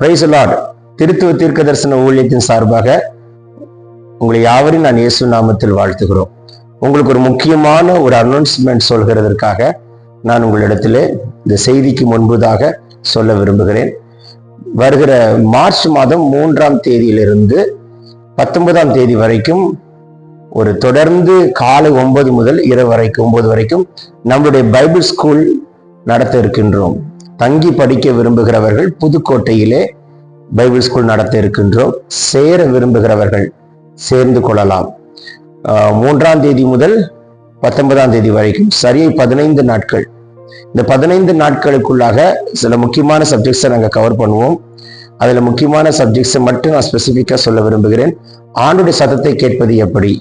Price the Lord. திருத்துவ தீர்க்க தரிசன ஊழியத்தின் சார்பாக உங்களை யாவரையும் நான் இயேசு நாமத்தில் வாழ்த்துகிறோம். உங்களுக்கு ஒரு முக்கியமான ஒரு அனௌன்ஸ்மெண்ட் சொல்கிறதற்காக நான் உங்களிடத்திலே இந்த செய்திக்கு முன்பதாக சொல்ல விரும்புகிறேன். வருகிற மார்ச் மாதம் 3ஆம் தேதியிலிருந்து 19ஆம் தேதி வரைக்கும் ஒரு தொடர்ந்து காலை 9 முதல் இரவு வரைக்கும் 9 வரைக்கும் நம்முடைய பைபிள் ஸ்கூல் நடத்த இருக்கின்றோம். தங்கி படிக்க விரும்புகிறவர்கள் புதுக்கோட்டையிலே பைபிள் ஸ்கூல் நடத்த இருக்கின்றோம். சேர விரும்புகிறவர்கள் சேர்ந்து கொள்ளலாம். 3ஆம் தேதி முதல் 19ஆம் தேதி வரைக்கும் சரியை 15 நாட்கள். இந்த 15 நாட்களுக்குள்ளாக சில முக்கியமான சப்ஜெக்ட்ஸை நாங்கள் கவர் பண்ணுவோம். அதுல முக்கியமான சப்ஜெக்ட்ஸை மட்டும் நான் ஸ்பெசிஃபிக்கா சொல்ல விரும்புகிறேன். ஆண்டுடைய சத்தத்தை கேட்பது எப்படி,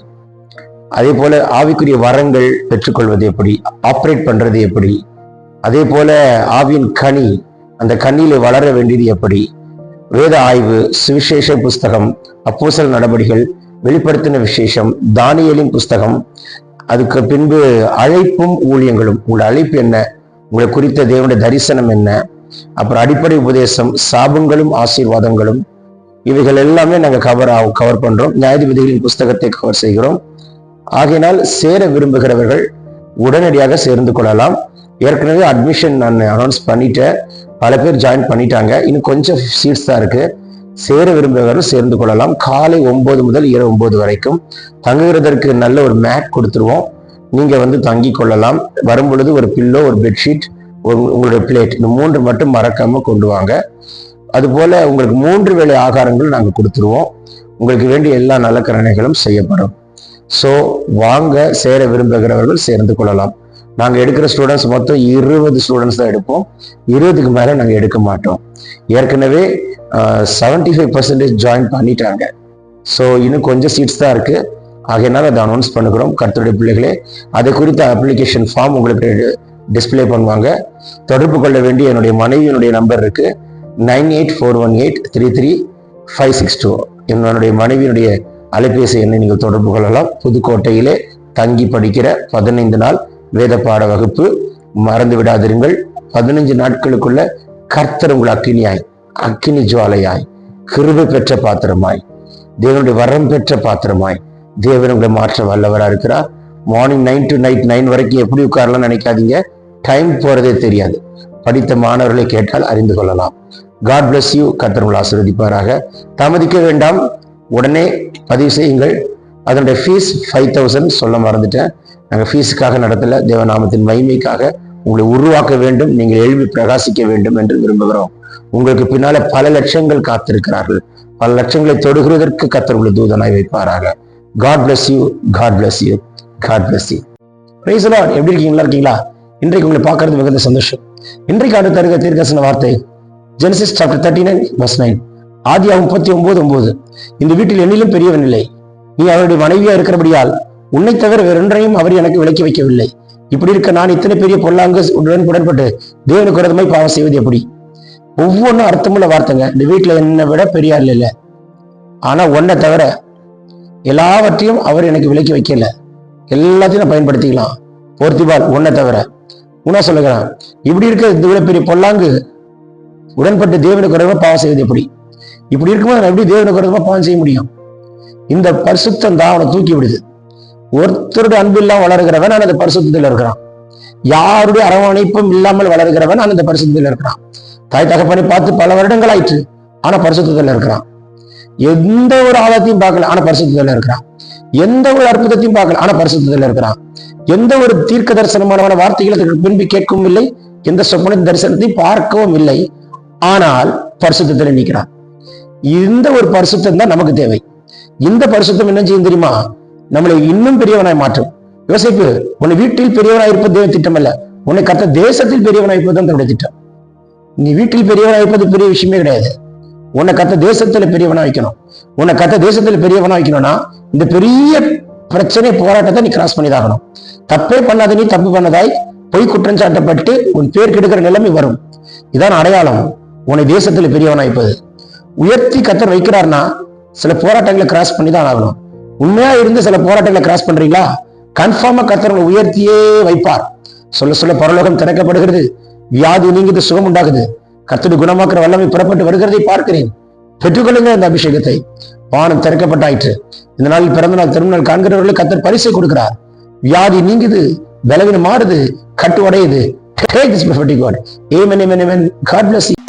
அதே போல ஆவிக்குரிய வரங்கள் பெற்றுக்கொள்வது எப்படி, ஆப்ரேட் பண்றது எப்படி, அதே போல ஆவியின் கனி, அந்த கனியில வளர வேண்டியது எப்படி, வேத ஆய்வு, சுவிசேஷ புஸ்தகம், அப்போஸ்தலர் நடபடிகள், வெளிப்படுத்தின விசேஷம், தானியேலின் புஸ்தகம், அதுக்கு பின்பு அழைப்பும் ஊழியங்களும், உங்களோட அழைப்பு என்ன, உங்களை குறித்த தேவனுடைய தரிசனம் என்ன, அப்புறம் அடிப்படை உபதேசம், சாபங்களும் ஆசீர்வாதங்களும், இவைகள் எல்லாமே நாங்கள் கவர் பண்றோம். நியாயாதிபதிகளின் புஸ்தகத்தை கவர் செய்கிறோம். ஆகையினால் சேர விரும்புகிறவர்கள் உடனடியாக சேர்ந்து கொள்ளலாம். ஏற்கனவே அட்மிஷன் நான் அனௌன்ஸ் பண்ணிட்டேன். பல பேர் ஜாயின் பண்ணிட்டாங்க. இன்னும் கொஞ்சம் சீட்ஸ் தான் இருக்கு. சேர விரும்புகிறவர்கள் சேர்ந்து கொள்ளலாம். காலை 9 முதல் இரவு 9 வரைக்கும் தங்குகிறதற்கு நல்ல ஒரு மேட் கொடுத்துருவோம். நீங்க தங்கி கொள்ளலாம். வரும் பொழுது ஒரு பில்லோ, ஒரு பெட்ஷீட், உங்களுடைய பிளேட், இந்த 3 மட்டும் மறக்காம கொண்டு வாங்க. அதுபோல உங்களுக்கு 3 வேளை ஆகாரங்கள் நாங்க கொடுத்துருவோம். உங்களுக்கு வேண்டிய எல்லா நல்ல கருணைகளும் செய்யப்படும். ஸோ வாங்க, சேர விரும்புகிறவர்கள் சேர்ந்து கொள்ளலாம். நாங்கள் எடுக்கிற ஸ்டூடெண்ட்ஸ் மொத்தம் 20 ஸ்டூடெண்ட்ஸ் தான் எடுப்போம். 20க்கு மேலே நாங்கள் எடுக்க மாட்டோம். ஏற்கனவே 75% ஜாயின் பண்ணிட்டாங்க. ஸோ இன்னும் கொஞ்சம் சீட்ஸ் தான் இருக்கு. ஆகையினால அதை அனௌன்ஸ் பண்ணுகிறோம். கர்த்தருடைய பிள்ளைகளே, அதை குறித்த அப்ளிகேஷன் ஃபார்ம் உங்களுக்கு டிஸ்பிளே பண்ணுவாங்க. தொடர்பு கொள்ள வேண்டிய என்னுடைய மனைவியினுடைய நம்பர் இருக்கு, 9841833562. என்னுடைய மனைவியினுடைய அலைபேசி எண்ணை நீங்கள் தொடர்பு கொள்ளலாம். புதுக்கோட்டையிலே தங்கி படிக்கிற 15 நாள் வேத பாட வகுப்பு. மறந்து விடாதிருங்கள். 15 நாட்களுக்குள்ள கர்த்தர் உங்கள் அக்கினியாய், அக்கினி ஜுவாலையாய், கிருபை பெற்ற பாத்திரமாய், தேவனுடைய வரம் பெற்ற பாத்திரமாய் தேவன் உங்களை மாற்ற வல்லவரா இருக்கிறார். மார்னிங் 9 to night 9 வரைக்கும் எப்படி உட்காரலாம் நினைக்காதீங்க. டைம் போறதே தெரியாது. படித்த மாணவர்களை கேட்டால் அறிந்து கொள்ளலாம். God bless you. கர்த்தர் உங்களை ஆசீர்வதிப்பாராக. தாமதிக்க வேண்டாம், உடனே பதிவு செய்யுங்கள். அதனுடைய ஃபீஸ் 5000 சொல்ல மறந்துட்டேன். நாங்கள் ஃபீஸுக்காக நடத்தல, தேவநாமத்தின் மகிமைக்காக உங்களை உருவாக்க வேண்டும், நீங்கள் எழுப்பி பிரகாசிக்க வேண்டும் என்று விரும்புகிறோம். உங்களுக்கு பின்னால பல லட்சங்கள் காத்திருக்கிறார்கள். பல லட்சங்களை தொடுகிறதற்கு கர்த்தர் உங்களை தூதனாய் வைப்பாராக. God bless you. God bless you. God bless you. Praise the Lord. எப்படி இருக்கீங்களா? இருக்கீங்களா? இன்றைக்கு உங்களை பார்க்கறது மிகுந்த சந்தோஷம். இன்றைக்கு அடுத்த தருக தீர்க்கதரிசன வார்த்தை ஜெனசிஸ் சாப்டர் 39:9. ஆதியாகமம் 39:9. இந்த வீட்டில் என்னிலும் பெரியவன் இல்லை, நீ அவருடைய மனைவியா இருக்கிறபடியால் உன்னை தவிர வேறொன்றையும் அவர் எனக்கு விலக்கி வைக்கவில்லை. இப்படி இருக்க நான் இத்தனை பெரிய பொல்லாங்கு உடன்பட்டு தேவனுக்கு விரோதமாய் பாவம் செய்வது எப்படி? ஒவ்வொன்றும் அர்த்தமுள்ள வார்த்தைங்க. இந்த வீட்டுல என்னை விட பெரியார் இல்லை, ஆனா உன்னை தவிர எல்லாவற்றையும் அவர் எனக்கு விலக்கி வைக்கல. எல்லாத்தையும் நான் பயன்படுத்திக்கலாம். போர்த்திபால், உன்னை தவிர உன்னா சொல்லுகிறான். இப்படி இருக்க இவ்வளவு பெரிய பொல்லாங்கு உடன்பட்டு தேவனுக்கு விரோதமா பாவம் செய்வது எப்படி? இப்படி இருக்கும்போது நான் எப்படி தேவனுக்கு விரோதமா பாவம் செய்ய முடியும்? இந்த பரிசுத்தம் தான் அவனை தூக்கி விடுது. ஒருத்தருடைய அன்பு இல்லாம வளர்கிறவன் அந்த பரிசுத்தத்தில் இருக்கிறான். யாருடைய அரவணைப்பும் இல்லாமல் வளர்கிறவன் அந்த பரிசுத்தத்தில் இருக்கிறான். தாய் தகப்பனை பார்த்து பல வருடங்கள் ஆயிற்று, ஆனா பரிசுத்தத்தில் இருக்கிறான். எந்த ஒரு ஆழத்தையும் பார்க்கல, ஆனா பரிசுத்தத்தில் இருக்கிறான். எந்த ஒரு அற்புதத்தையும் பார்க்கல, ஆனா பரிசுத்தத்தில் இருக்கிறான். எந்த ஒரு தீர்க்க தரிசனமான வார்த்தைகளை பின்பு கேட்கவும் இல்லை, எந்த சொப்பன தரிசனத்தையும் பார்க்கவும் இல்லை, ஆனால் பரிசுத்தத்தில் நிற்கிறான். இந்த ஒரு பரிசுத்தம் தான் நமக்கு தேவை. இந்த பரிசுத்தம் என்ன செய்யும் தெரியுமா? நம்மளை இன்னும் பெரியவனாய் மாற்றும். யோசிப்பு, உன்னை வீட்டில் பெரியவனாய் இருப்பது தேவ திட்டம் அல்ல, உன்னை கத்த தேசத்தில் பெரியவனாய் இருப்பது தான் தன்னுடைய திட்டம். நீ வீட்டில் பெரியவனாய் இருப்பது பெரிய விஷயமே கிடையாது. உன்னை கத்த தேசத்துல பெரியவனா வைக்கணும். உன்னை கத்த தேசத்துல பெரியவனா வைக்கணும்னா இந்த பெரிய பிரச்சனை, போராட்டத்தை நீ கிராஸ் பண்ணிதாகணும். தப்பே பண்ணாத நீ தப்பு பண்ணதாய் பொய் குற்றம் சாட்டப்பட்டு உன் பேர் கெடுக்கிற நிலைமை வரும். இதான் அடையாளம் உன்னை தேசத்துல பெரியவனாய்ப்பது. உயர்த்தி கத்தர் வைக்கிறார்னா சில போராட்டங்களை கிராஸ் பண்ணி தான் ஆகணும். உண்மையா இருந்து சில போராட்டங்களை கிராஸ் பண்றீங்களா, கன்ஃபார்மா கர்த்தர் உயர்த்தியே வைப்பார். சொல்ல சொல்ல பரலோகம் திறக்கப்படுகிறது, வியாதி நீங்கிட்டு சுகம் உண்டாகுது, கர்த்தருடைய குணமாக்குற வல்லமை புறப்பட்டு வருகிறதை பார்க்கிறேன். பெற்றுக்கொள்ளுங்க அந்த அபிஷேகத்தை. வானம் திறக்கப்பட்டாயிற்று. இந்த நாளில் பிறந்த நாள் திருநாள் காண்கிறவர்களுக்கு கர்த்தர் பரிசை கொடுக்கிறார். வியாதி நீங்குது, பலவீனம் மாறுது, கட்டு உடையுது. Take this prophetic word. Amen, amen, amen. God bless you.